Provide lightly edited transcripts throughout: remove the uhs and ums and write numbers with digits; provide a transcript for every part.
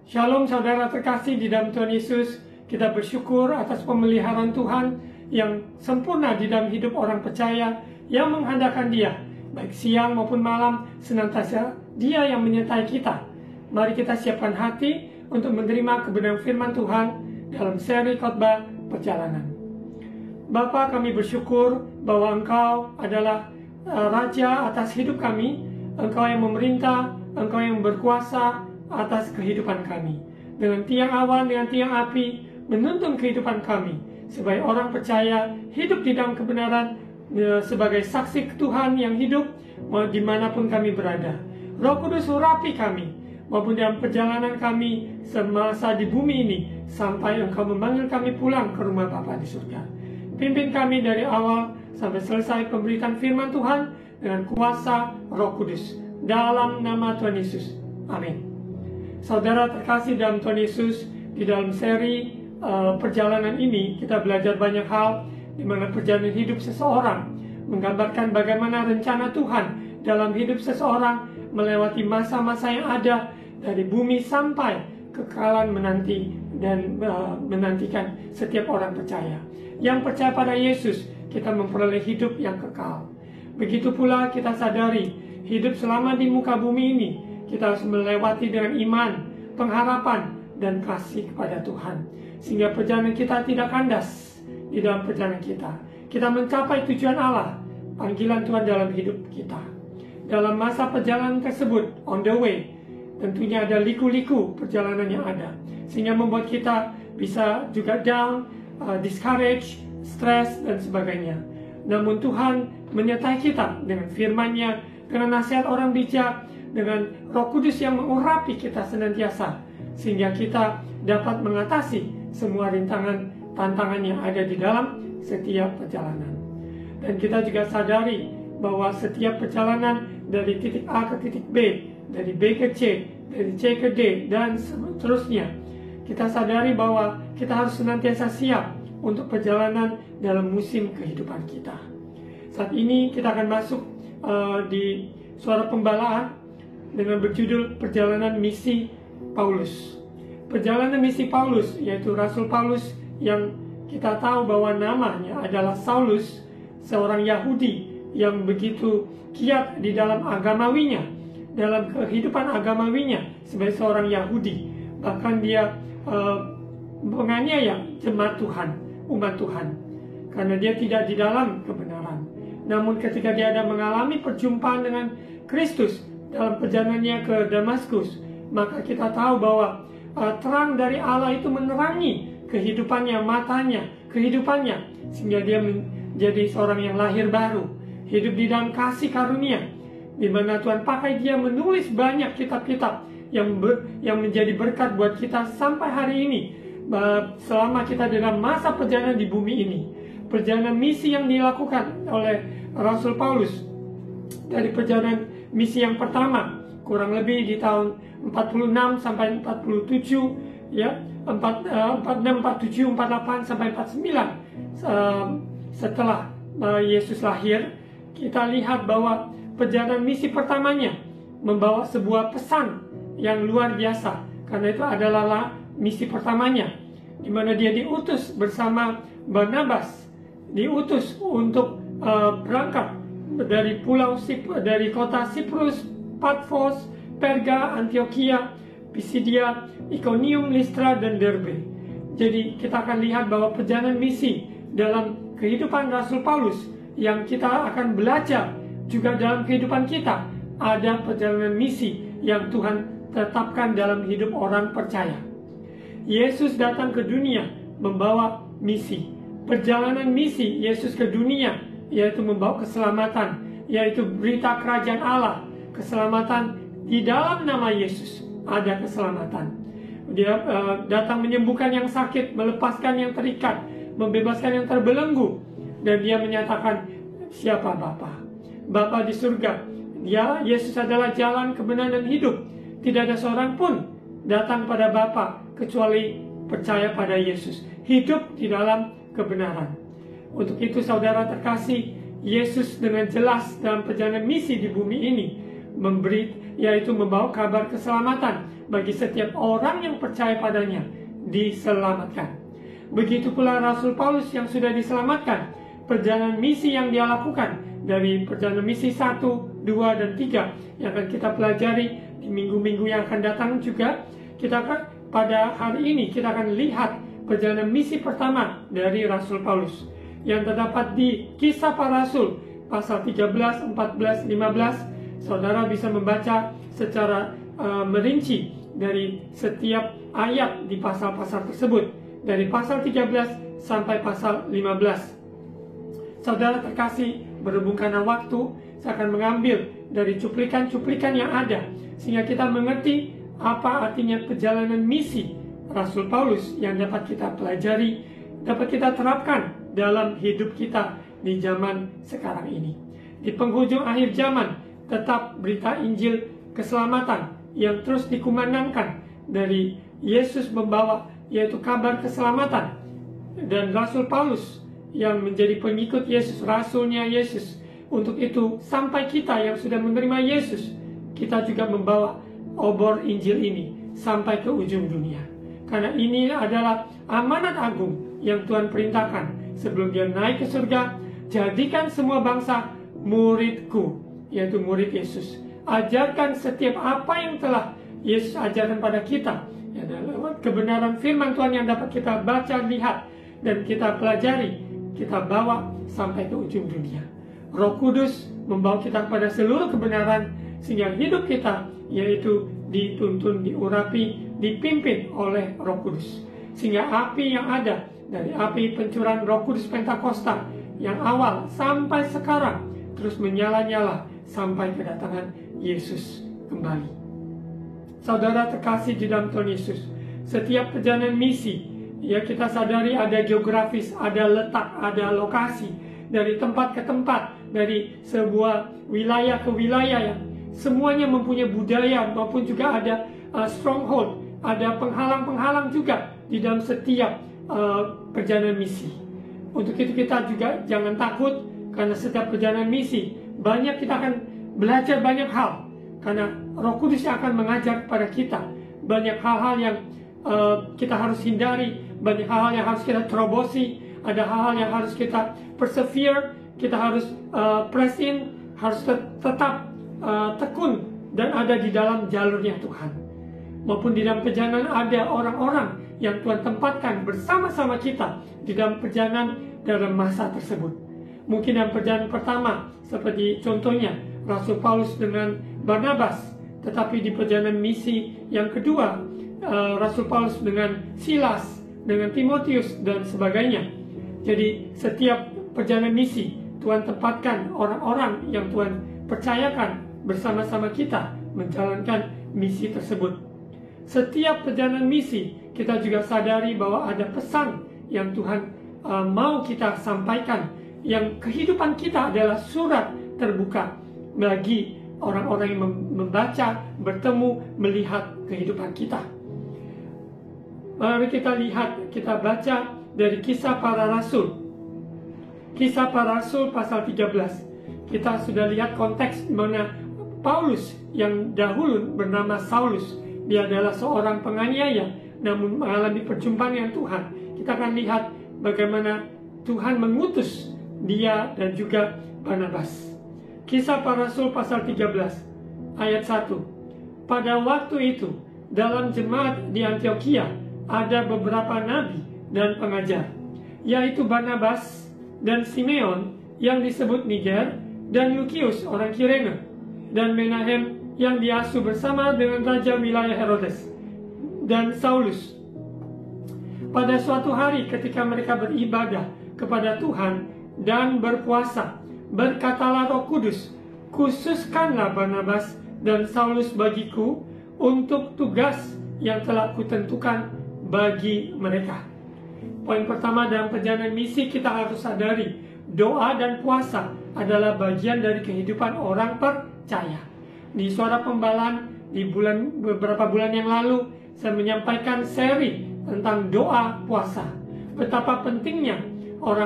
Shalom saudara terkasih di dalam Tuhan Yesus. Kita bersyukur atas pemeliharaan Tuhan yang sempurna di dalam hidup orang percaya yang mengandalkan Dia, baik siang maupun malam, senantiasa Dia yang menyertai kita. Mari kita siapkan hati untuk menerima kebenaran firman Tuhan dalam seri khotbah perjalanan. Bapa, kami bersyukur bahwa Engkau adalah Raja atas hidup kami. Engkau yang memerintah, Engkau yang berkuasa atas kehidupan kami. Dengan tiang awan, dengan tiang api, menuntun kehidupan kami, sebagai orang percaya hidup di dalam kebenaran, sebagai saksi Tuhan yang hidup dimanapun kami berada. Roh Kudus urapi kami, maupun dalam perjalanan kami semasa di bumi ini, sampai Engkau memanggil kami pulang ke rumah Bapa di surga. Pimpin kami dari awal sampai selesai pemberitaan firman Tuhan dengan kuasa Roh Kudus, dalam nama Tuhan Yesus. Amin. Saudara terkasih dalam Tuhan Yesus, di dalam seri perjalanan ini kita belajar banyak hal, di mana perjalanan hidup seseorang menggambarkan bagaimana rencana Tuhan dalam hidup seseorang melewati masa-masa yang ada dari bumi sampai kekekalan menanti dan menantikan setiap orang percaya. Yang percaya pada Yesus, kita memperoleh hidup yang kekal. Begitu pula kita sadari hidup selama di muka bumi ini, kita harus melewati dengan iman, pengharapan, dan kasih kepada Tuhan. Sehingga perjalanan kita tidak kandas di dalam perjalanan kita. Kita mencapai tujuan Allah, panggilan Tuhan dalam hidup kita. Dalam masa perjalanan tersebut, on the way, tentunya ada liku-liku perjalanan yang ada. Sehingga membuat kita bisa juga down, discourage, stres, dan sebagainya. Namun Tuhan menyertai kita dengan firman-Nya, dengan nasihat orang bijak, dengan Roh Kudus yang mengurapi kita senantiasa, sehingga kita dapat mengatasi semua rintangan, tantangan yang ada di dalam setiap perjalanan. Dan kita juga sadari bahwa setiap perjalanan dari titik A ke titik B, dari B ke C, dari C ke D, dan seterusnya, kita sadari bahwa kita harus senantiasa siap untuk perjalanan dalam musim kehidupan kita. Saat ini kita akan masuk di suara pembalaan dengan berjudul Perjalanan Misi Paulus. Perjalanan misi Paulus, yaitu Rasul Paulus yang kita tahu bahwa namanya adalah Saulus, seorang Yahudi yang begitu kiat di dalam agamawinya, dalam kehidupan agamawinya sebagai seorang Yahudi. Bahkan dia menganiaya jemaat Tuhan, umat Tuhan, karena dia tidak di dalam kebenaran. Namun ketika dia ada mengalami perjumpaan dengan Kristus dalam perjalanannya ke Damaskus, maka kita tahu bahwa terang dari Allah itu menerangi kehidupannya, matanya, kehidupannya, sehingga dia menjadi seorang yang lahir baru, hidup di dalam kasih karunia, di mana Tuhan pakai dia menulis banyak kitab-kitab yang menjadi berkat buat kita sampai hari ini, selama kita dalam masa perjalanan di bumi ini. Perjalanan misi yang dilakukan oleh Rasul Paulus dari perjalanan misi yang pertama, kurang lebih di tahun 46 sampai 47, ya, 46, 47, 48 sampai 49 setelah Yesus lahir. Kita lihat bahwa perjalanan misi pertamanya membawa sebuah pesan yang luar biasa, karena itu adalah misi pertamanya, di mana dia diutus bersama Barnabas, diutus untuk berangkat dari dari kota Siprus, Patmos, Perga, Antioquia, Pisidia, Iconium, Listra, dan Derbe. Jadi kita akan lihat bahwa perjalanan misi dalam kehidupan Rasul Paulus yang kita akan belajar juga dalam kehidupan kita, ada perjalanan misi yang Tuhan tetapkan dalam hidup orang percaya. Yesus datang ke dunia membawa misi. Perjalanan misi Yesus ke dunia yaitu membawa keselamatan, yaitu berita kerajaan Allah, keselamatan di dalam nama Yesus ada keselamatan. Dia datang menyembuhkan yang sakit, melepaskan yang terikat, membebaskan yang terbelenggu, dan dia menyatakan siapa Bapa. Bapa di surga. Dia, Yesus adalah jalan, kebenaran, dan hidup. Tidak ada seorang pun datang pada Bapa kecuali percaya pada Yesus, hidup di dalam kebenaran. Untuk itu saudara terkasih, Yesus dengan jelas dalam perjalanan misi di bumi ini yaitu membawa kabar keselamatan bagi setiap orang yang percaya padanya diselamatkan. Begitu pula Rasul Paulus yang sudah diselamatkan, perjalanan misi yang dia lakukan dari perjalanan misi 1, 2, dan 3 yang akan kita pelajari di minggu-minggu yang akan datang juga. Kita akan pada hari ini kita akan lihat perjalanan misi pertama dari Rasul Paulus yang terdapat di Kisah Para Rasul pasal 13, 14, 15. Saudara bisa membaca secara merinci dari setiap ayat di pasal-pasal tersebut, dari pasal 13 sampai pasal 15. Saudara terkasih, berhubung karena waktu, saya akan mengambil dari cuplikan-cuplikan yang ada sehingga kita mengerti apa artinya perjalanan misi Rasul Paulus yang dapat kita pelajari, dapat kita terapkan dalam hidup kita di zaman sekarang ini. Di penghujung akhir zaman, tetap berita Injil keselamatan yang terus dikumandangkan dari Yesus membawa, yaitu kabar keselamatan. Dan Rasul Paulus yang menjadi pengikut Yesus, rasulnya Yesus. Untuk itu, sampai kita yang sudah menerima Yesus, kita juga membawa obor Injil ini sampai ke ujung dunia. Karena ini adalah amanat agung yang Tuhan perintahkan sebelum dia naik ke surga. Jadikan semua bangsa muridku, yaitu murid Yesus. Ajarkan setiap apa yang telah Yesus ajarkan pada kita, ya, lewat kebenaran firman Tuhan yang dapat kita baca, lihat, dan kita pelajari, kita bawa sampai ke ujung dunia. Roh Kudus membawa kita kepada seluruh kebenaran sehingga hidup kita yaitu dituntun, diurapi, dipimpin oleh Roh Kudus. Sehingga api yang ada dari api pencurahan Roh Kudus Pentakosta yang awal sampai sekarang terus menyala-nyala sampai kedatangan Yesus kembali. Saudara terkasih di dalam Tuhan Yesus, setiap perjalanan misi, ya kita sadari ada geografis, ada letak, ada lokasi, dari tempat ke tempat, dari sebuah wilayah ke wilayah yang semuanya mempunyai budaya maupun juga ada stronghold, ada penghalang-penghalang juga di dalam setiap perjalanan misi. Untuk itu kita juga jangan takut, karena setiap perjalanan misi banyak kita akan belajar banyak hal, karena Roh Kudus yang akan mengajar kepada kita banyak hal-hal yang kita harus hindari, banyak hal-hal yang harus kita terobosi, ada hal-hal yang harus kita persevere, kita harus press in, harus tetap tekun dan ada di dalam jalurnya Tuhan. Maupun di dalam perjalanan ada orang-orang yang Tuhan tempatkan bersama-sama kita di dalam perjalanan dalam masa tersebut. Mungkin dalam perjalanan pertama, seperti contohnya Rasul Paulus dengan Barnabas, tetapi di perjalanan misi yang kedua, Rasul Paulus dengan Silas, dengan Timotius, dan sebagainya. Jadi setiap perjalanan misi, Tuhan tempatkan orang-orang yang Tuhan percayakan bersama-sama kita menjalankan misi tersebut. Setiap perjalanan misi, kita juga sadari bahwa ada pesan yang Tuhan mau kita sampaikan, yang kehidupan kita adalah surat terbuka bagi orang-orang yang membaca, bertemu, melihat kehidupan kita. Mari kita lihat, kita baca dari Kisah Para Rasul. Kisah Para Rasul pasal 13. Kita sudah lihat konteks di mana Paulus yang dahulu bernama Saulus, dia adalah seorang penganiaya, namun mengalami perjumpaan dengan Tuhan. Kita akan lihat bagaimana Tuhan mengutus dia dan juga Barnabas. Kisah Para Rasul pasal 13 ayat 1. Pada waktu itu dalam jemaat di Antioquia ada beberapa nabi dan pengajar, yaitu Barnabas dan Simeon yang disebut Niger, dan Lukius orang Kirene, dan Menahem yang diasuh bersama dengan raja wilayah Herodes, dan Saulus. Pada suatu hari ketika mereka beribadah kepada Tuhan dan berpuasa, berkatalah Roh Kudus, khususkanlah Barnabas dan Saulus bagiku untuk tugas yang telah kutentukan bagi mereka. Poin pertama dalam perjalanan misi, kita harus sadari doa dan puasa adalah bagian dari kehidupan orang percaya. Di Suara Pembalan di beberapa bulan yang lalu, saya menyampaikan seri tentang doa puasa. Betapa pentingnya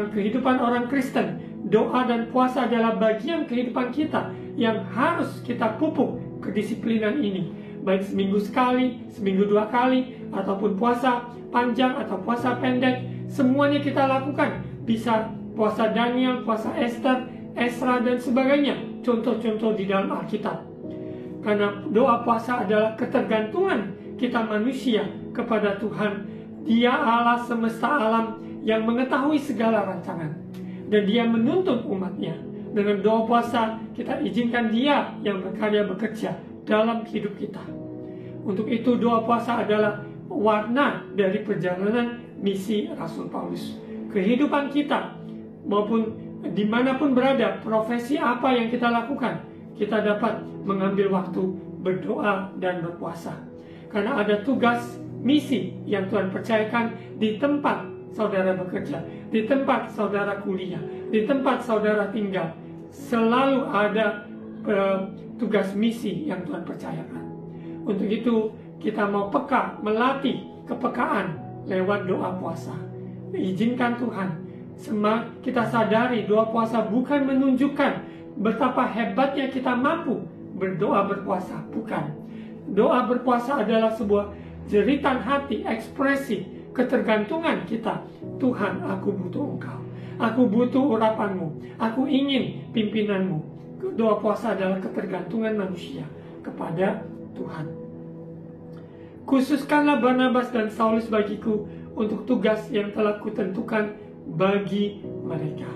kehidupan orang Kristen. Doa dan puasa adalah bagian kehidupan kita yang harus kita pupuk kedisiplinan ini. baik seminggu sekali, seminggu 2 kali, ataupun puasa panjang atau puasa pendek, semuanya kita lakukan. Bisa puasa Daniel, puasa Esther, Esra, dan sebagainya, contoh-contoh di dalam Alkitab. Karena doa puasa adalah ketergantungan kita manusia kepada Tuhan. Dia Allah semesta alam yang mengetahui segala rancangan, dan Dia menuntun umatnya. Dengan doa puasa kita izinkan Dia yang berkarya bekerja dalam hidup kita. Untuk itu doa puasa adalah warna dari perjalanan misi Rasul Paulus. Kehidupan kita maupun dimanapun berada, profesi apa yang kita lakukan, kita dapat mengambil waktu berdoa dan berpuasa. Karena ada tugas misi yang Tuhan percayakan di tempat saudara bekerja, di tempat saudara kuliah, di tempat saudara tinggal. Selalu ada tugas misi yang Tuhan percayakan. Untuk itu kita mau peka, melatih kepekaan lewat doa puasa. Izinkan Tuhan, kita sadari doa puasa bukan menunjukkan betapa hebatnya kita mampu berdoa berpuasa, bukan. Doa berpuasa adalah sebuah jeritan hati, ekspresi ketergantungan kita. Tuhan, aku butuh Engkau, aku butuh urapanmu, aku ingin pimpinanmu. Doa puasa adalah ketergantungan manusia kepada Tuhan. Khususkanlah Barnabas dan Saulus bagiku untuk tugas yang telah kutentukan bagi mereka.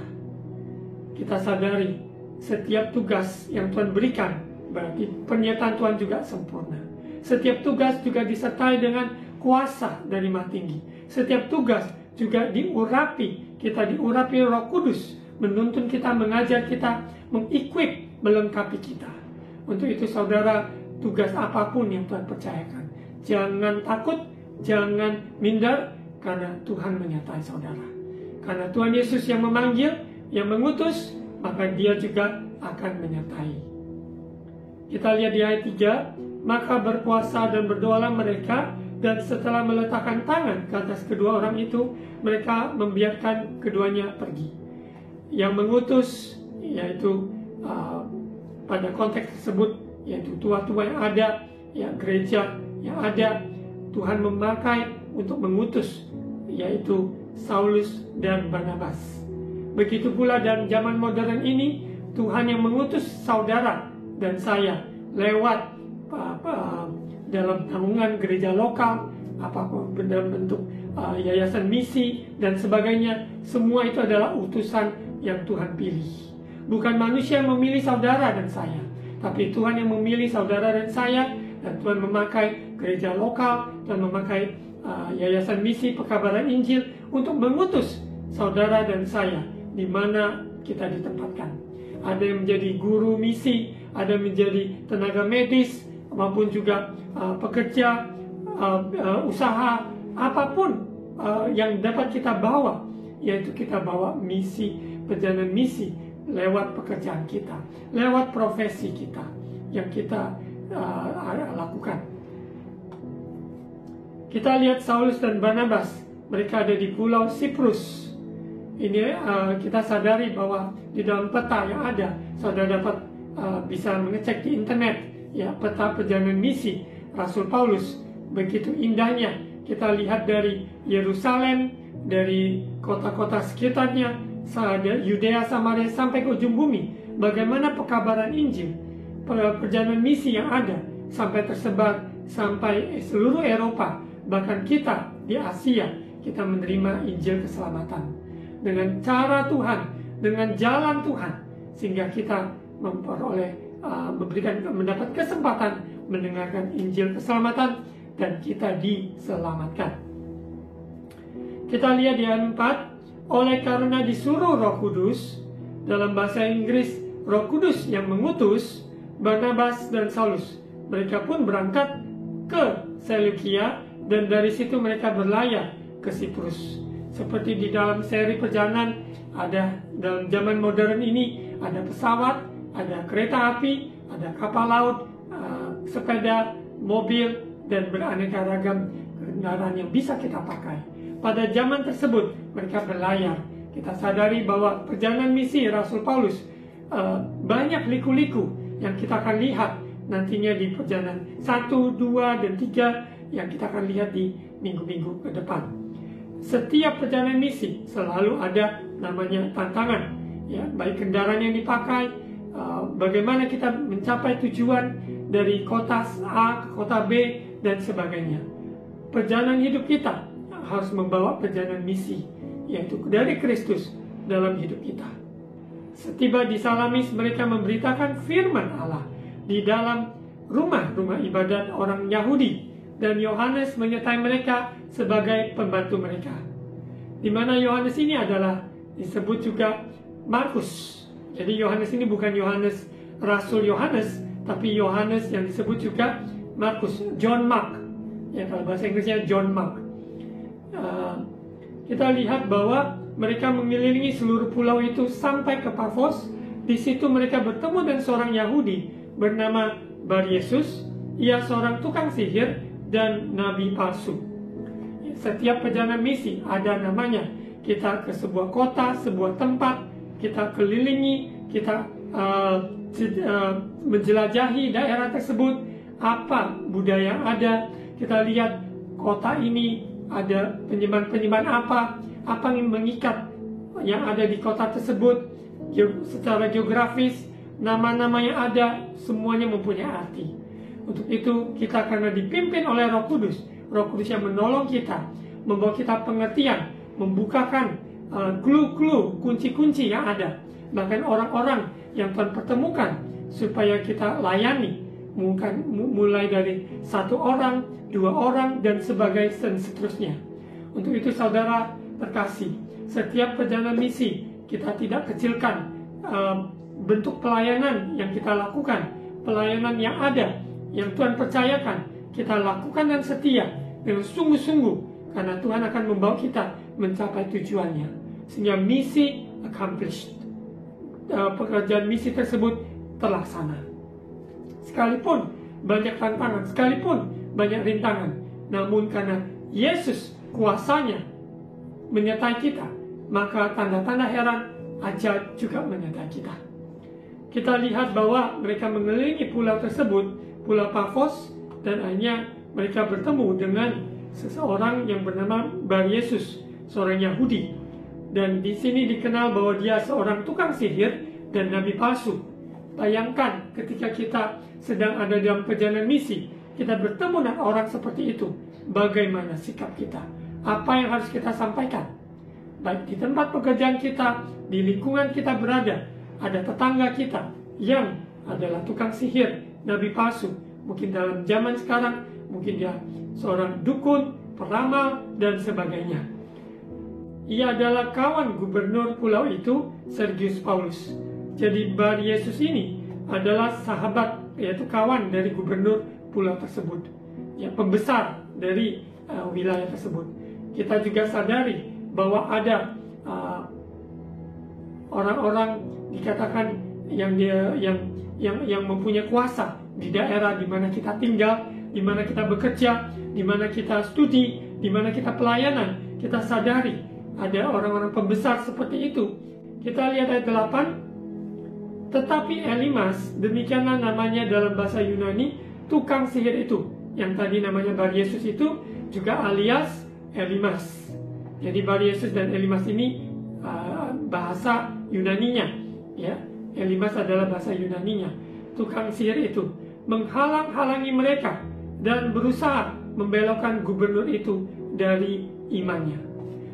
Kita sadari setiap tugas yang Tuhan berikan, berarti pernyataan Tuhan juga sempurna. Setiap tugas juga disertai dengan kuasa dari Maha Tinggi. Setiap tugas juga diurapi, kita diurapi Roh Kudus, menuntun kita, mengajar kita, mengequip, melengkapi kita. Untuk itu saudara, tugas apapun yang Tuhan percayakan, jangan takut, jangan minder, karena Tuhan menyertai saudara. Karena Tuhan Yesus yang memanggil, yang mengutus, maka Dia juga akan menyertai. Kita lihat di ayat 3, maka berpuasa dan berdoalah mereka, dan setelah meletakkan tangan ke atas kedua orang itu, mereka membiarkan keduanya pergi. Yang mengutus, yaitu pada konteks tersebut, yaitu tua-tua yang ada, ya gereja yang ada, Tuhan memakai untuk mengutus, yaitu Saulus dan Barnabas. Begitu pula dalam zaman modern ini, Tuhan yang mengutus saudara dan saya lewat dalam tanggungan gereja lokal, apapun dalam bentuk yayasan misi dan sebagainya. Semua itu adalah utusan yang Tuhan pilih. Bukan manusia yang memilih saudara dan saya, tapi Tuhan yang memilih saudara dan saya, dan Tuhan memakai gereja lokal dan memakai yayasan misi pekabaran Injil untuk mengutus saudara dan saya di mana kita ditempatkan. Ada yang menjadi guru misi, ada yang menjadi tenaga medis, maupun juga pekerja, usaha, apapun yang dapat kita bawa, yaitu kita bawa misi, perjalanan misi lewat pekerjaan kita, lewat profesi kita yang kita lakukan. Kita lihat Saulus dan Barnabas, mereka ada di pulau Siprus. Ini kita sadari bahwa di dalam peta yang ada, saudara dapat bisa mengecek di internet, ya, peta perjalanan misi Rasul Paulus. Begitu indahnya kita lihat dari Yerusalem, dari kota-kota sekitarnya, Yudea, Samaria sampai ke ujung bumi. Bagaimana pekabaran Injil, perjalanan misi yang ada sampai tersebar sampai seluruh Eropa, bahkan kita di Asia, kita menerima Injil keselamatan dengan cara Tuhan, dengan jalan Tuhan, sehingga kita mendapat kesempatan mendengarkan Injil keselamatan dan kita diselamatkan. Kita lihat di ayat 4, oleh karena disuruh Roh Kudus, dalam bahasa Inggris Roh Kudus yang mengutus Barnabas dan Saulus, mereka pun berangkat ke Seleukia, dan dari situ mereka berlayar ke Siprus. Seperti di dalam seri perjalanan, ada dalam zaman modern ini, ada pesawat, ada kereta api, ada kapal laut, sepeda, mobil, dan beraneka ragam kendaraan yang bisa kita pakai. Pada zaman tersebut, mereka berlayar. Kita sadari bahwa perjalanan misi Rasul Paulus banyak liku-liku yang kita akan lihat nantinya di perjalanan 1, 2, dan 3 yang kita akan lihat di minggu-minggu ke depan. Setiap perjalanan misi selalu ada namanya tantangan, ya, baik kendaraan yang dipakai, bagaimana kita mencapai tujuan dari kota A ke kota B, dan sebagainya. Perjalanan hidup kita harus membawa perjalanan misi, yaitu dari Kristus dalam hidup kita. Setiba di Salamis, mereka memberitakan firman Allah di dalam rumah-rumah ibadat orang Yahudi, dan Yohanes menyertai mereka sebagai pembantu mereka. Di mana Yohanes ini adalah disebut juga Markus. Jadi Yohanes ini bukan Yohanes Rasul Yohanes, tapi Yohanes yang disebut juga Markus, John Mark. Ya, kalau bahasa Inggrisnya John Mark. Kita lihat bahwa mereka mengelilingi seluruh pulau itu sampai ke Pafos. Di situ mereka bertemu dengan seorang Yahudi bernama Bar Yesus. Ia seorang tukang sihir dan nabi palsu. Setiap perjalanan misi ada namanya. Kita ke sebuah kota, sebuah tempat, kita kelilingi, kita menjelajahi daerah tersebut, apa budaya yang ada. Kita lihat kota ini ada penyembahan-penyembahan apa yang mengikat yang ada di kota tersebut. Secara geografis, nama-nama yang ada semuanya mempunyai arti. Untuk itu kita karena dipimpin oleh Roh Kudus yang menolong kita, membawa kita pengertian, membukakan clue-clue, kunci-kunci yang ada, bahkan orang-orang yang Tuhan pertemukan supaya kita layani, mulai dari 1 orang, 2 orang, dan seterusnya. Untuk itu saudara terkasih, setiap perjalanan misi kita tidak kecilkan bentuk pelayanan yang kita lakukan, pelayanan yang ada, yang Tuhan percayakan, kita lakukan dan setia dengan sungguh-sungguh, karena Tuhan akan membawa kita mencapai tujuannya, sehingga misi accomplished, pekerjaan misi tersebut terlaksana. Sekalipun banyak tantangan, sekalipun banyak rintangan, namun karena Yesus kuasanya menyertai kita, maka tanda-tanda heran ajaib juga menyertai kita. Kita lihat bahwa mereka mengelilingi pulau tersebut, Pulau Pafos, dan akhirnya mereka bertemu dengan seseorang yang bernama Bar Yesus, seorang Yahudi. Dan di sini dikenal bahwa dia seorang tukang sihir dan nabi palsu. Bayangkan ketika kita sedang ada dalam perjalanan misi, kita bertemu dengan orang seperti itu, bagaimana sikap kita? Apa yang harus kita sampaikan? Baik di tempat pekerjaan kita, di lingkungan kita berada, ada tetangga kita yang adalah tukang sihir, nabi palsu. Mungkin dalam zaman sekarang, mungkin dia seorang dukun, peramal, dan sebagainya. Ia adalah kawan gubernur pulau itu, Sergius Paulus. Jadi Bar Yesus ini adalah sahabat, yaitu kawan dari gubernur pulau tersebut, ya, pembesar dari wilayah tersebut. Kita juga sadari bahwa ada orang-orang dikatakan yang mempunyai kuasa di daerah di mana kita tinggal, di mana kita bekerja, di mana kita studi, di mana kita pelayanan. Kita sadari ada orang-orang pembesar seperti itu. Kita lihat ayat 8. Tetapi Elimas, demikianlah namanya dalam bahasa Yunani, tukang sihir itu, yang tadi namanya Bar Yesus itu juga alias Elimas. Jadi Bar Yesus dan Elimas ini bahasa Yunaninya, ya. Elimas adalah bahasa Yunaninya. Tukang sihir itu menghalang-halangi mereka dan berusaha membelokkan gubernur itu dari imannya.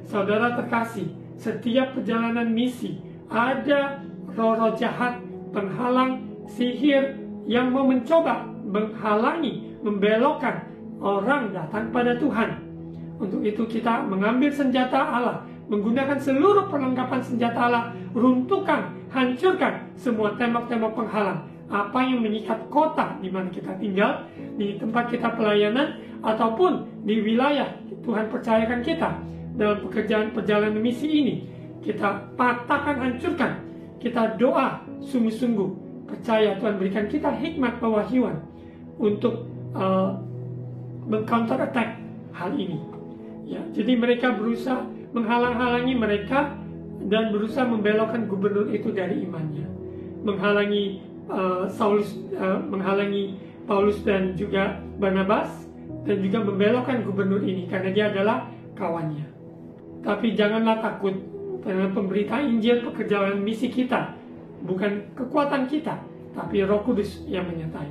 Saudara terkasih, setiap perjalanan misi ada roh-roh jahat, penghalang, sihir yang mau mencoba menghalangi, membelokkan orang datang pada Tuhan. Untuk itu kita mengambil senjata Allah, menggunakan seluruh perlengkapan senjata Allah, runtuhkan, hancurkan semua tembok-tembok penghalang. Apa yang mengikat kota di mana kita tinggal, di tempat kita pelayanan, ataupun di wilayah Tuhan percayakan kita dalam pekerjaan perjalanan misi ini, kita patahkan, hancurkan. Kita doa sungguh-sungguh, percaya Tuhan berikan kita hikmat pewahyuan untuk meng-counter attack hal ini. Ya, jadi mereka berusaha menghalang-halangi mereka dan berusaha membelokkan gubernur itu dari imannya, menghalangi Saulus, menghalangi Paulus dan juga Barnabas, dan juga membelokkan gubernur ini karena dia adalah kawannya. Tapi janganlah takut, karena pemberitaan Injil pekerjaan misi kita, bukan kekuatan kita, tapi Roh Kudus yang menyertai.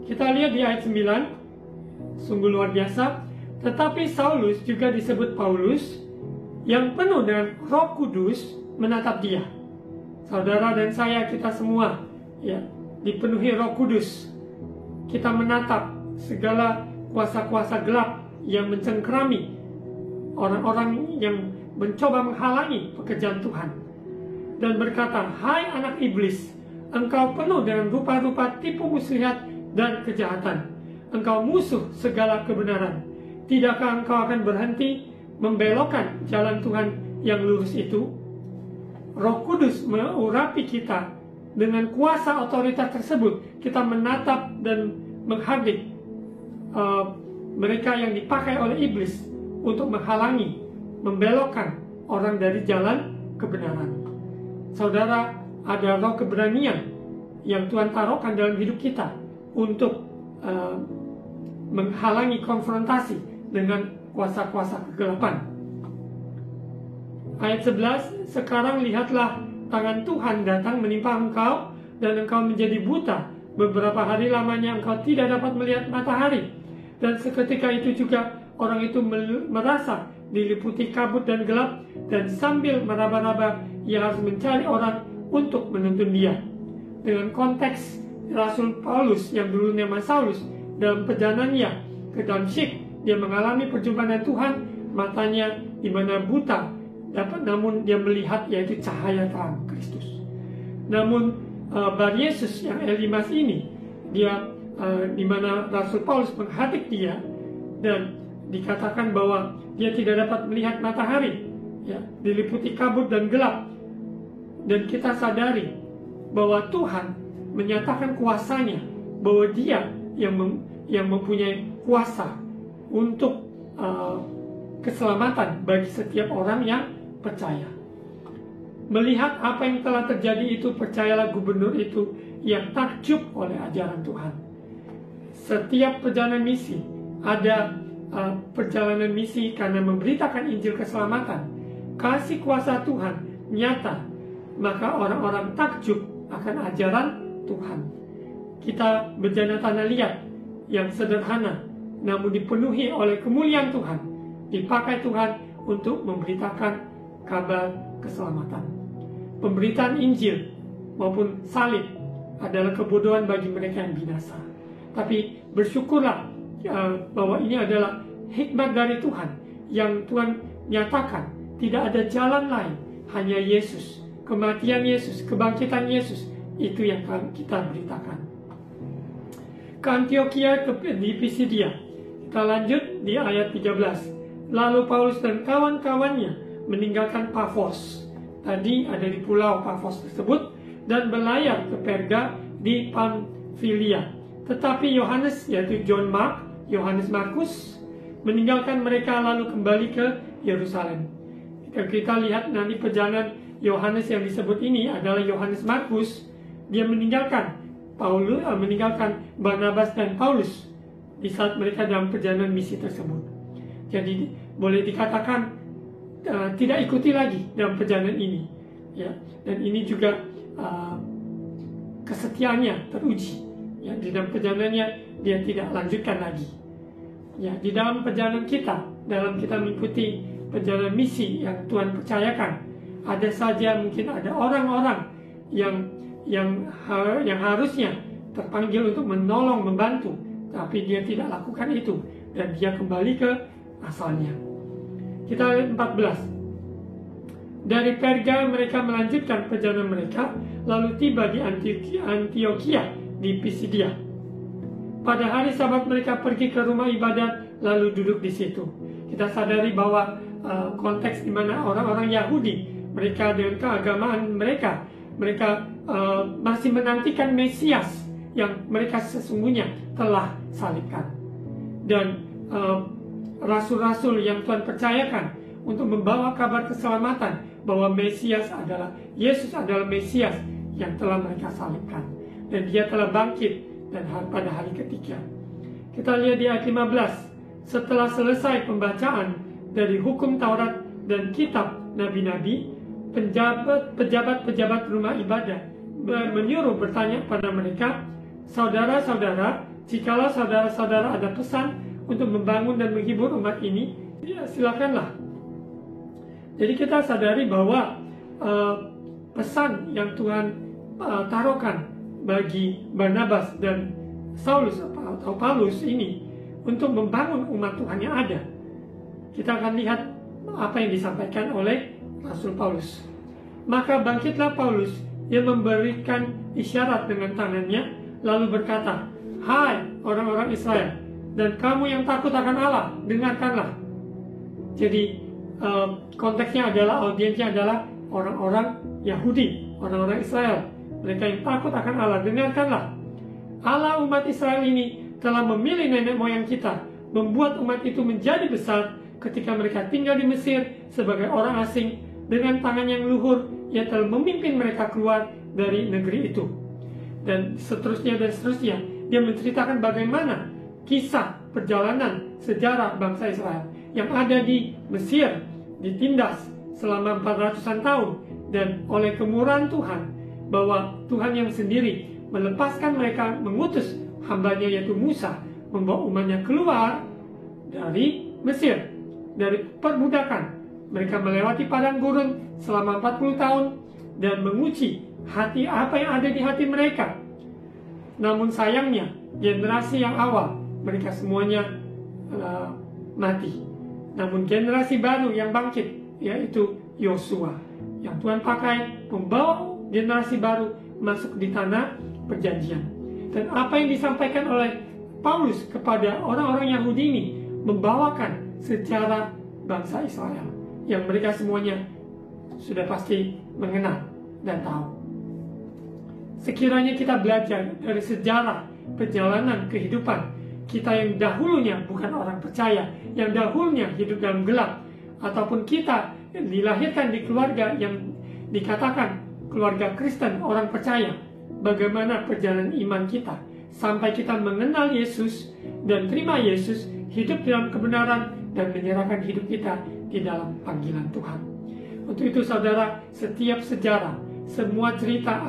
Kita lihat di ayat 9, sungguh luar biasa. Tetapi Saulus juga disebut Paulus, yang penuh dengan Roh Kudus menatap dia. Saudara dan saya, kita semua ya dipenuhi Roh Kudus. Kita menatap segala kuasa-kuasa gelap yang mencengkerami orang-orang yang mencoba menghalangi pekerjaan Tuhan, dan berkata, "Hai anak iblis, engkau penuh dengan rupa-rupa tipu muslihat dan kejahatan. Engkau musuh segala kebenaran. Tidakkah engkau akan berhenti membelokkan jalan Tuhan yang lurus itu?" Roh Kudus mengurapi kita. Dengan kuasa otoritas tersebut, kita menatap dan menghardik mereka yang dipakai oleh iblis untuk menghalangi, membelokkan orang dari jalan kebenaran. Saudara, ada roh keberanian yang Tuhan taruhkan dalam hidup kita untuk menghalangi konfrontasi dengan kuasa-kuasa kegelapan. Ayat 11, "Sekarang lihatlah, tangan Tuhan datang menimpa engkau, dan engkau menjadi buta. Beberapa hari lamanya engkau tidak dapat melihat matahari. Dan seketika itu juga orang itu merasa diliputi kabut dan gelap, dan sambil meraba-raba ia harus mencari orang untuk menuntun dia." Dengan konteks Rasul Paulus yang dulu nama Saulus, dalam perjalanannya ke Damsyik, dia mengalami perjumpaan dengan Tuhan, matanya di mana buta, namun dia melihat yaitu cahaya terang Kristus. Namun Bar Yesus yang Elimas ini, dia di mana Rasul Paulus menghadik dia, dan dikatakan bahwa dia tidak dapat melihat matahari, ya, diliputi kabut dan gelap. Dan kita sadari bahwa Tuhan menyatakan kuasanya, bahwa dia yang mempunyai kuasa untuk keselamatan bagi setiap orang yang percaya. Melihat apa yang telah terjadi itu, percayalah gubernur itu yang takjub oleh ajaran Tuhan. Setiap perjalanan misi ada perjalanan misi karena memberitakan Injil keselamatan, kasih kuasa Tuhan nyata, maka orang-orang takjub akan ajaran Tuhan. Kita berjana tanah liat yang sederhana, namun dipenuhi oleh kemuliaan Tuhan, dipakai Tuhan untuk memberitakan kabar keselamatan. Pemberitaan Injil maupun salib adalah kebodohan bagi mereka yang binasa. Tapi bersyukurlah bahwa ini adalah hikmat dari Tuhan yang Tuhan nyatakan. Tidak ada jalan lain, hanya Yesus. Kematian Yesus, kebangkitan Yesus, itu yang kita beritakan. Ke Antioquia di Pisidia. Kita lanjut di ayat 13. Lalu Paulus dan kawan-kawannya meninggalkan Pafos. Tadi ada di pulau Pafos tersebut, dan berlayar ke Perga di Pamfilia. Tetapi Yohanes, yaitu Yohanes Markus, meninggalkan mereka lalu kembali ke Yerusalem. Kita lihat nanti perjalanan Yohanes yang disebut ini adalah Yohanes Markus. Dia meninggalkan Barnabas dan Paulus di saat mereka dalam perjalanan misi tersebut. Jadi boleh dikatakan tidak ikuti lagi dalam perjalanan ini, ya. Dan ini juga kesetiaannya teruji, ya. Di dalam perjalanannya dia tidak lanjutkan lagi, ya. Di dalam perjalanan kita, dalam kita mengikuti perjalanan misi yang Tuhan percayakan, ada saja mungkin ada orang-orang yang harusnya terpanggil untuk menolong, membantu, tapi dia tidak lakukan itu, dan dia kembali ke asalnya. Kita lihat 14. Dari Perga mereka melanjutkan perjalanan mereka, lalu tiba di Antioquia di Pisidia. Pada hari Sabat mereka pergi ke rumah ibadat, lalu duduk di situ. Kita sadari bahwa konteks di mana orang-orang Yahudi, mereka dengan keagamaan mereka masih menantikan Mesias yang mereka sesungguhnya telah salibkan. Dan rasul-rasul yang Tuhan percayakan untuk membawa kabar keselamatan bahwa Mesias adalah Yesus, adalah Mesias yang telah mereka salibkan, dan dia telah bangkit dan pada hari ketiga. Kita lihat di ayat 15. Setelah selesai pembacaan dari hukum Taurat dan kitab nabi-nabi, pejabat-pejabat rumah ibadah menyuruh bertanya pada mereka, saudara-saudara, jikalau saudara-saudara ada pesan untuk membangun dan menghibur umat ini, ya silakanlah. Jadi kita sadari bahwa pesan yang Tuhan taruhkan bagi Barnabas dan Saulus atau Paulus ini untuk membangun umat Tuhan yang ada. Kita akan lihat apa yang disampaikan oleh Rasul Paulus. Maka bangkitlah Paulus yang memberikan isyarat dengan tangannya, lalu berkata, hai orang-orang Israel, dan kamu yang takut akan Allah, dengarkanlah. Jadi konteksnya adalah, audiensnya adalah orang-orang Yahudi, orang-orang Israel. Mereka yang takut akan Allah, dengarkanlah. Allah umat Israel ini telah memilih nenek moyang kita, membuat umat itu menjadi besar ketika mereka tinggal di Mesir sebagai orang asing. Dengan tangan yang luhur, Ia telah memimpin mereka keluar dari negeri itu. Dan seterusnya dan seterusnya. Dia menceritakan bagaimana kisah perjalanan sejarah bangsa Israel yang ada di Mesir, ditindas selama 400-an tahun, dan oleh kemurahan Tuhan, bahwa Tuhan yang sendiri melepaskan mereka, mengutus hambanya yaitu Musa, membawa umatnya keluar dari Mesir, dari perbudakan. Mereka melewati padang gurun selama 40 tahun dan menguji hati apa yang ada di hati mereka. Namun sayangnya, generasi yang awal mereka semuanya mati. Namun generasi baru yang bangkit, yaitu Yosua, yang Tuhan pakai membawa generasi baru masuk di tanah perjanjian. Dan apa yang disampaikan oleh Paulus kepada orang-orang Yahudi ini membawakan sejarah bangsa Israel yang mereka semuanya sudah pasti mengenal dan tahu. Sekiranya kita belajar dari sejarah perjalanan kehidupan kita yang dahulunya bukan orang percaya, yang dahulunya hidup dalam gelap, ataupun kita dilahirkan di keluarga yang dikatakan keluarga Kristen, orang percaya, bagaimana perjalanan iman kita sampai kita mengenal Yesus dan terima Yesus, hidup dalam kebenaran, dan menyerahkan hidup kita di dalam panggilan Tuhan. Untuk itu saudara, setiap sejarah, semua cerita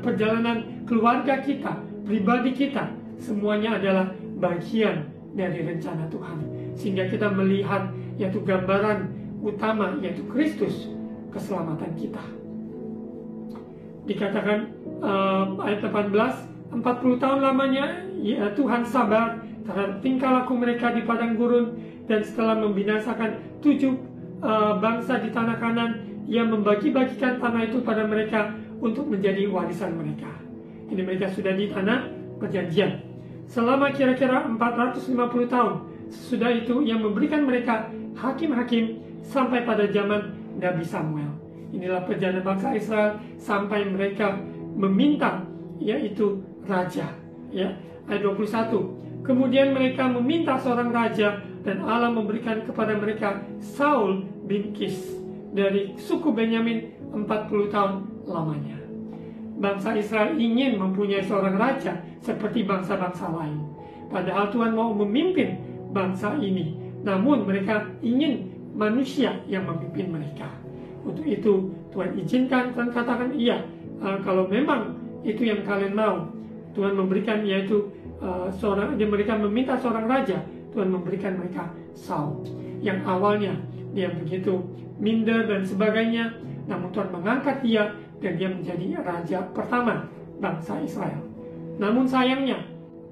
perjalanan keluarga kita, pribadi kita, semuanya adalah bagian dari rencana Tuhan. Sehingga kita melihat yaitu gambaran utama, yaitu Kristus, keselamatan kita. Dikatakan ayat 18, 40 tahun lamanya ya, Tuhan sabar terhadap tingkah laku mereka di padang gurun, dan setelah membinasakan 7 bangsa di tanah Kanan, Ia membagi-bagikan tanah itu pada mereka untuk menjadi warisan mereka. Ini mereka sudah di tanah perjanjian. Selama kira-kira 450 tahun, sesudah itu Ia memberikan mereka hakim-hakim sampai pada zaman Nabi Samuel. Inilah perjalanan bangsa Israel sampai mereka meminta, yaitu raja. Ya, ayat 21. Kemudian mereka meminta seorang raja, dan Allah memberikan kepada mereka Saul bin Kis dari suku Benyamin 40 tahun lamanya. Bangsa Israel ingin mempunyai seorang raja seperti bangsa-bangsa lain. Padahal Tuhan mau memimpin bangsa ini, namun mereka ingin manusia yang memimpin mereka. Untuk itu Tuhan izinkan, Tuhan katakan iya, kalau memang itu yang kalian mau. Tuhan memberikan, yaitu mereka meminta seorang raja. Tuhan memberikan mereka Saul, yang awalnya dia begitu minder dan sebagainya, namun Tuhan mengangkat dia dan dia menjadi raja pertama bangsa Israel. Namun sayangnya,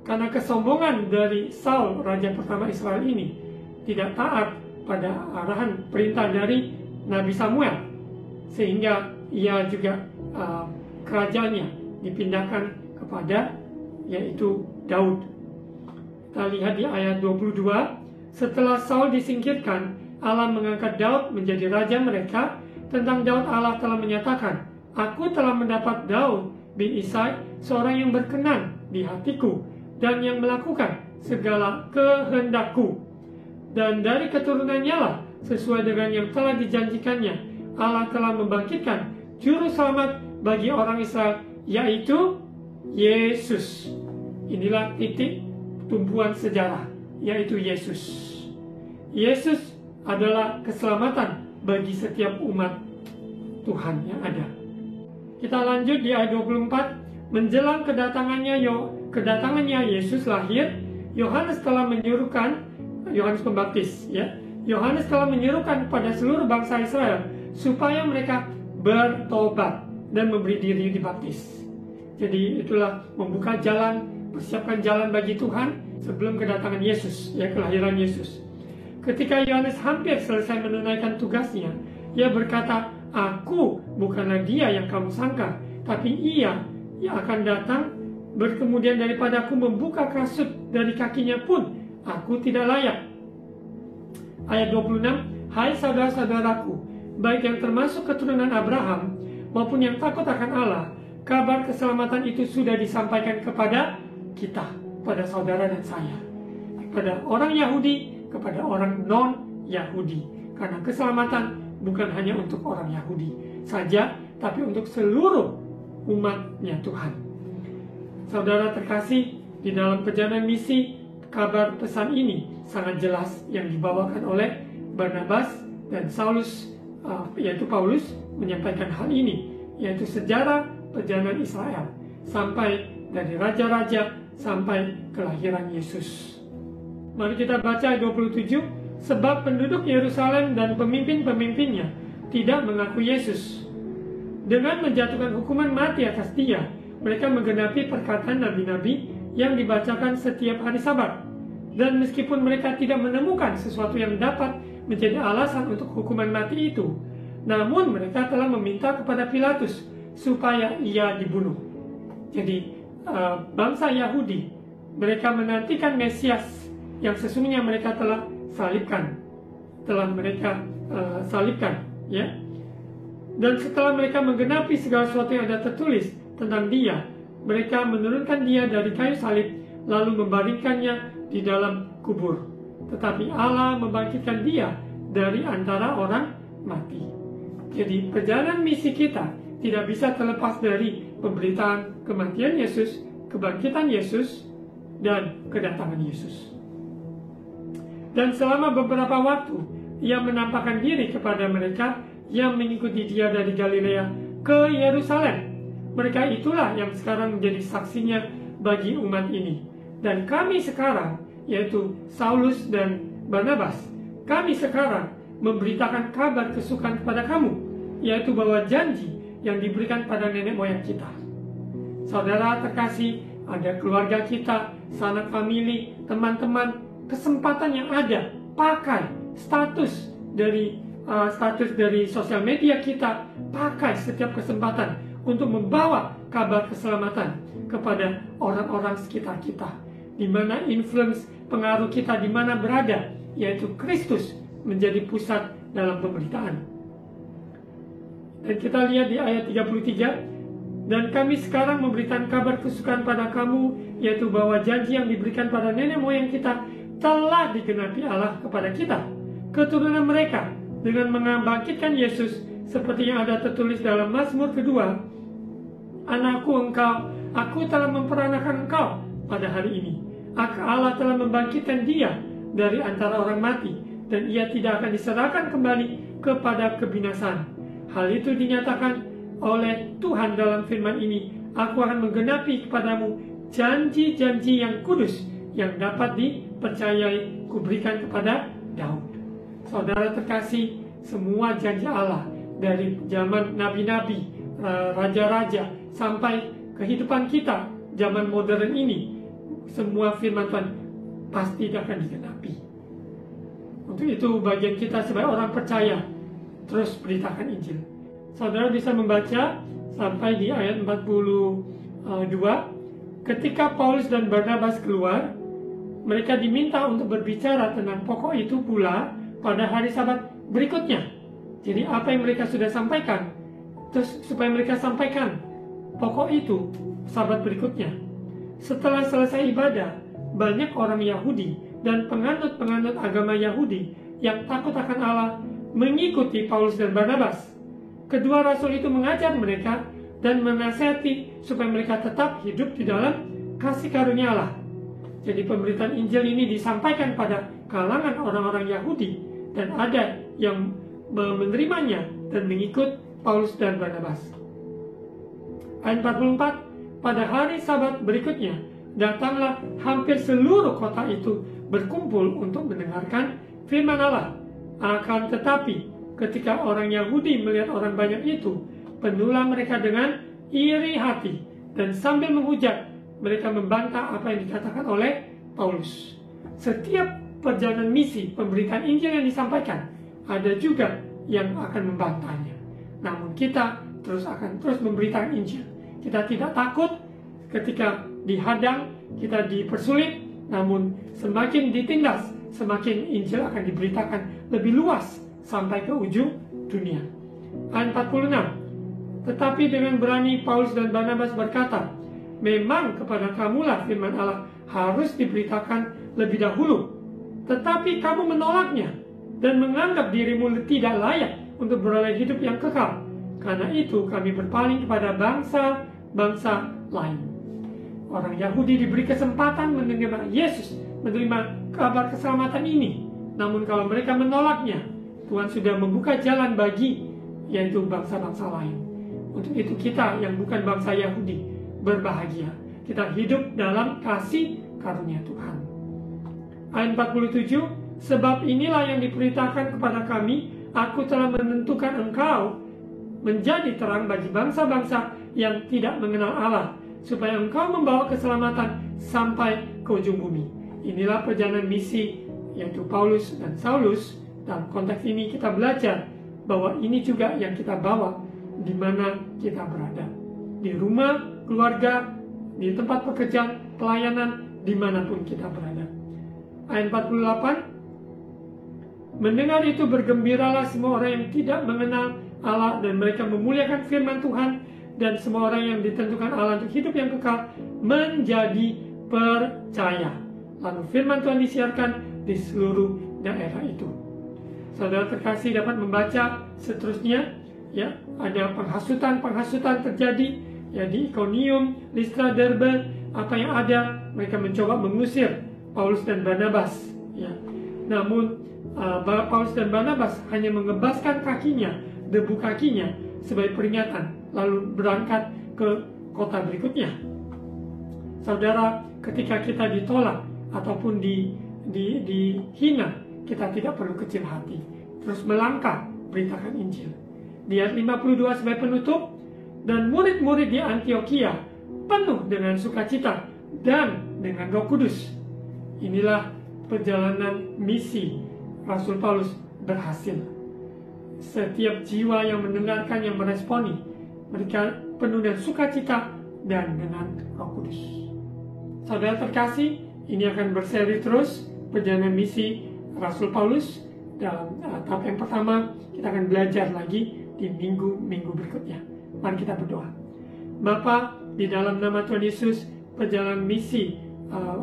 karena kesombongan dari Saul, raja pertama Israel ini, tidak taat pada arahan perintah dari Nabi Samuel, sehingga ia juga kerajaannya dipindahkan kepada yaitu Daud. Kita lihat di ayat 22, setelah Saul disingkirkan, Allah mengangkat Daud menjadi raja mereka. Tentang Daud Allah telah menyatakan, aku telah mendapat Daud bin Isai, seorang yang berkenan di hatiku dan yang melakukan segala kehendakku. Dan dari keturunannya lah, sesuai dengan yang telah dijanjikannya, Allah telah membangkitkan juru selamat bagi orang Israel, yaitu Yesus. Inilah titik tumpuan sejarah, yaitu Yesus. Yesus adalah keselamatan bagi setiap umat Tuhan yang ada. Kita lanjut di ayat 24. Menjelang kedatangannya Yesus lahir, Yohanes telah menyuruhkan, Yohanes Pembaptis, ya, Yohanes telah menyuruhkan kepada seluruh bangsa Israel supaya mereka bertobat dan memberi diri dibaptis. Jadi itulah membuka jalan, persiapkan jalan bagi Tuhan sebelum kedatangan Yesus, ya, kelahiran Yesus. Ketika Yohanes hampir selesai menunaikan tugasnya, ia berkata, "Aku bukanlah dia yang kamu sangka, tapi ia yang akan datang berkemudian daripadaku, membuka kasut dari kakinya pun aku tidak layak." Ayat 26, "Hai saudara-saudaraku, baik yang termasuk keturunan Abraham maupun yang takut akan Allah, kabar keselamatan itu sudah disampaikan kepada kita, pada saudara dan saya, kepada orang Yahudi, kepada orang non-Yahudi. Karena keselamatan bukan hanya untuk orang Yahudi saja, tapi untuk seluruh umatnya Tuhan." Saudara terkasih, di dalam perjalanan misi, kabar pesan ini sangat jelas yang dibawakan oleh Barnabas dan Saulus, yaitu Paulus, menyampaikan hal ini, yaitu sejarah perjalanan Israel sampai dari raja-raja sampai kelahiran Yesus. Mari kita baca ayat 27. "Sebab penduduk Yerusalem dan pemimpin-pemimpinnya tidak mengaku Yesus. Dengan menjatuhkan hukuman mati atas dia, mereka menggenapi perkataan nabi-nabi yang dibacakan setiap hari Sabat. Dan meskipun mereka tidak menemukan sesuatu yang dapat menjadi alasan untuk hukuman mati itu, namun mereka telah meminta kepada Pilatus supaya ia dibunuh." Jadi bangsa Yahudi, mereka menantikan Mesias yang sesungguhnya mereka telah salibkan, ya. Dan setelah mereka menggenapi segala sesuatu yang ada tertulis tentang dia, mereka menurunkan dia dari kayu salib lalu membaringkannya di dalam kubur. Tetapi Allah membangkitkan dia dari antara orang mati. Jadi perjalanan misi kita tidak bisa terlepas dari pemberitaan kematian Yesus, kebangkitan Yesus, dan kedatangan Yesus. Dan selama beberapa waktu, ia menampakkan diri kepada mereka yang mengikuti dia dari Galilea ke Yerusalem. Mereka itulah yang sekarang menjadi saksinya bagi umat ini. Dan kami sekarang, yaitu Saulus dan Barnabas, kami sekarang memberitakan kabar kesukaan kepada kamu, yaitu bahwa janji yang diberikan pada nenek moyang kita. Saudara terkasih, ada keluarga kita, sanak famili, teman-teman, kesempatan yang ada, pakai status dari sosial media kita, pakai setiap kesempatan untuk membawa kabar keselamatan kepada orang-orang sekitar kita, di mana influence pengaruh kita di mana berada, yaitu Kristus menjadi pusat dalam pemberitaan. Dan kita lihat di ayat 33, "Dan kami sekarang memberikan kabar kesukaan pada kamu, yaitu bahwa janji yang diberikan pada nenek moyang kita telah digenapi Allah kepada kita, keturunan mereka, dengan membangkitkan Yesus, seperti yang ada tertulis dalam Mazmur kedua, 'Anakku engkau, aku telah memperanakan engkau pada hari ini. Allah telah membangkitkan dia dari antara orang mati, dan ia tidak akan diserahkan kembali kepada kebinasaan. Hal itu dinyatakan oleh Tuhan dalam firman ini, aku akan menggenapi kepadamu janji-janji yang kudus yang dapat dipercayai kuberikan kepada Daud." Saudara terkasih, semua janji Allah dari zaman nabi-nabi, raja-raja, sampai kehidupan kita zaman modern ini, semua firman Tuhan pasti akan digenapi. Untuk itu bagian kita sebagai orang percaya, terus beritakan Injil. Saudara bisa membaca sampai di ayat 42. Ketika Paulus dan Barnabas keluar, mereka diminta untuk berbicara tentang pokok itu pula pada hari Sabat berikutnya. Jadi apa yang mereka sudah sampaikan, terus supaya mereka sampaikan pokok itu Sabat berikutnya. Setelah selesai ibadah, banyak orang Yahudi dan penganut-penganut agama Yahudi yang takut akan Allah mengikuti Paulus dan Barnabas. Kedua rasul itu mengajar mereka dan menasihati supaya mereka tetap hidup di dalam kasih karunia Allah. Jadi pemberitaan Injil ini disampaikan pada kalangan orang-orang Yahudi, dan ada yang menerimanya dan mengikut Paulus dan Barnabas. Ayat 44, pada hari Sabat berikutnya, datanglah hampir seluruh kota itu berkumpul untuk mendengarkan firman Allah. Akan tetapi, ketika orang Yahudi melihat orang banyak itu, penuhlah mereka dengan iri hati, dan sambil menghujat, mereka membantah apa yang dikatakan oleh Paulus. Setiap perjalanan misi pemberitaan Injil yang disampaikan, ada juga yang akan membantahnya. Namun kita akan terus memberitakan Injil. Kita tidak takut ketika dihadang, kita dipersulit, namun semakin ditindas, semakin Injil akan diberitakan lebih luas sampai ke ujung dunia. Ayat 46, tetapi dengan berani Paulus dan Barnabas berkata, memang kepada kamulah firman Allah harus diberitakan lebih dahulu, tetapi kamu menolaknya dan menganggap dirimu tidak layak untuk beroleh hidup yang kekal. Karena itu kami berpaling kepada bangsa-bangsa lain. Orang Yahudi diberi kesempatan menerima Yesus, menerima kabar keselamatan ini. Namun kalau mereka menolaknya, Tuhan sudah membuka jalan bagi, yaitu bangsa-bangsa lain. Untuk itu kita yang bukan bangsa Yahudi berbahagia. Kita hidup dalam kasih karunia Tuhan. Ayat 47, sebab inilah yang diperintahkan kepada kami, aku telah menentukan engkau menjadi terang bagi bangsa-bangsa yang tidak mengenal Allah, supaya engkau membawa keselamatan sampai ke ujung bumi. Inilah perjalanan misi, yaitu Paulus dan Saulus. Dalam konteks ini kita belajar bahwa ini juga yang kita bawa di mana kita berada. Di rumah, keluarga, di tempat pekerjaan, pelayanan, dimanapun kita berada. Ayat 48, mendengar itu bergembiralah semua orang yang tidak mengenal Allah, dan mereka memuliakan firman Tuhan, dan semua orang yang ditentukan Allah untuk hidup yang kekal menjadi percaya. Lalu firman Tuhan disiarkan di seluruh daerah itu. Saudara terkasih dapat membaca seterusnya, ya, ada penghasutan terjadi, ya, di Ikonium, Listra, Derbe, apa yang ada, mereka mencoba mengusir Paulus dan Barnabas, ya. Namun Paulus dan Barnabas hanya mengebaskan kakinya, debu kakinya sebagai peringatan, lalu berangkat ke kota berikutnya. Saudara, ketika kita ditolak ataupun dihina, kita tidak perlu kecil hati, terus melangkah beritakan Injil. Di ayat 52 sebagai penutup, dan murid-murid di Antioquia penuh dengan sukacita dan dengan Roh Kudus. Inilah perjalanan misi Rasul Paulus berhasil. Setiap jiwa yang mendengarkan, yang meresponi, mereka penuh dengan sukacita dan dengan Roh Kudus. Saudara terkasih, ini akan berseri terus perjalanan misi Rasul Paulus. Dalam tahap yang pertama, kita akan belajar lagi di minggu-minggu berikutnya. Mari kita berdoa. Bapa, di dalam nama Tuhan Yesus, perjalanan misi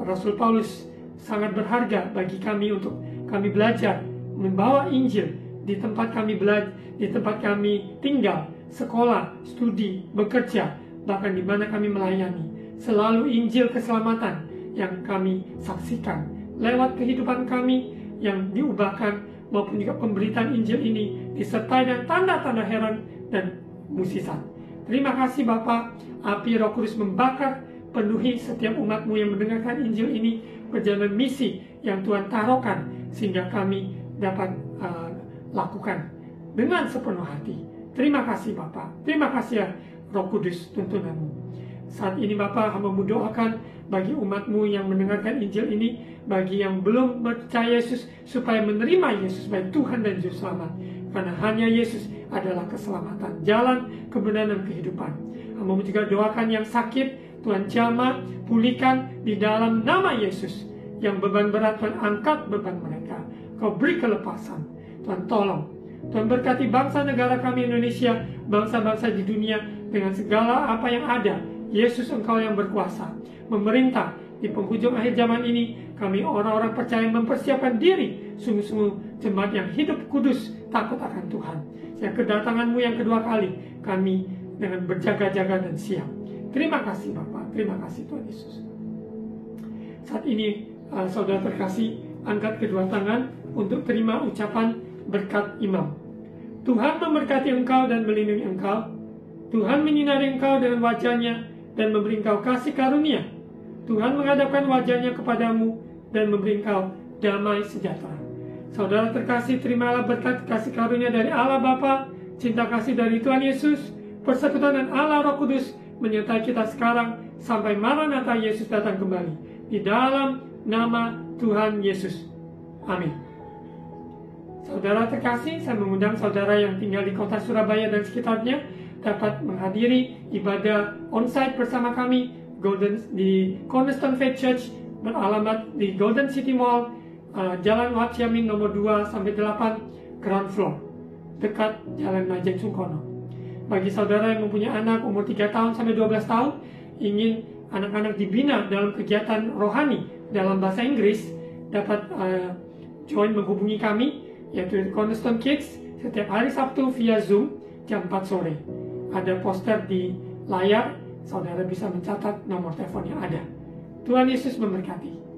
Rasul Paulus sangat berharga bagi kami untuk kami belajar membawa Injil di tempat kami belajar, di tempat kami tinggal, sekolah, studi, bekerja, bahkan di mana kami melayani. Selalu Injil keselamatan yang kami saksikan lewat kehidupan kami yang diubahkan, maupun juga pemberitaan Injil ini disertai dengan tanda-tanda heran dan mukjizat. Terima kasih Bapa, api Roh Kudus membakar, penuhi setiap umat-Mu yang mendengarkan Injil ini, perjalanan misi yang Tuhan taruhkan, sehingga kami dapat lakukan dengan sepenuh hati. Terima kasih Bapa, terima kasih ya Roh Kudus tuntun-Mu. Saat ini Bapa, hamba mendoakan bagi umat-Mu yang mendengarkan Injil ini, bagi yang belum percaya Yesus, supaya menerima Yesus sebagai Tuhan dan Juru Selamat. Karena hanya Yesus adalah keselamatan, jalan, kebenaran, dan kehidupan. Hamba juga doakan yang sakit, Tuhan jamah, pulihkan di dalam nama Yesus. Yang beban berat, Tuhan angkat beban mereka. Kau beri kelepasan. Tuhan tolong. Tuhan berkati bangsa negara kami Indonesia, bangsa-bangsa di dunia, dengan segala apa yang ada. Yesus, Engkau yang berkuasa, memerintah. Di penghujung akhir zaman ini, kami orang-orang percaya mempersiapkan diri, sungguh-sungguh jemaat yang hidup kudus, takut akan Tuhan. Sehingga kedatangan-Mu yang kedua kali, kami dengan berjaga-jaga dan siap. Terima kasih Bapak, terima kasih Tuhan Yesus. Saat ini saudara terkasih, angkat kedua tangan untuk terima ucapan berkat imam. Tuhan memberkati engkau dan melindungi engkau. Tuhan menyinari engkau dengan wajahnya dan memberi engkau kasih karunia. Tuhan menghadapkan wajahnya kepadamu dan memberi engkau damai sejahtera. Saudara terkasih, terimalah berkat kasih karunia dari Allah Bapa, cinta kasih dari Tuhan Yesus, persekutuan Allah Roh Kudus menyertai kita sekarang sampai Maranatha Yesus datang kembali. Di dalam nama Tuhan Yesus. Amin. Saudara terkasih, saya mengundang saudara yang tinggal di kota Surabaya dan sekitarnya dapat menghadiri ibadah onsite bersama kami di Cornerstone Faith Church, beralamat di Golden City Mall, Jalan Wat Siamin nomor 2-8, ground floor, dekat Jalan Majen Sungkono. Bagi saudara yang mempunyai anak umur 3 tahun sampai 12 tahun, ingin anak-anak dibina dalam kegiatan rohani dalam bahasa Inggris, dapat join menghubungi kami, yaitu Cornerstone Kids, setiap hari Sabtu via Zoom jam 4 sore. Ada poster di layar, saudara bisa mencatat nomor telepon yang ada. Tuhan Yesus memberkati.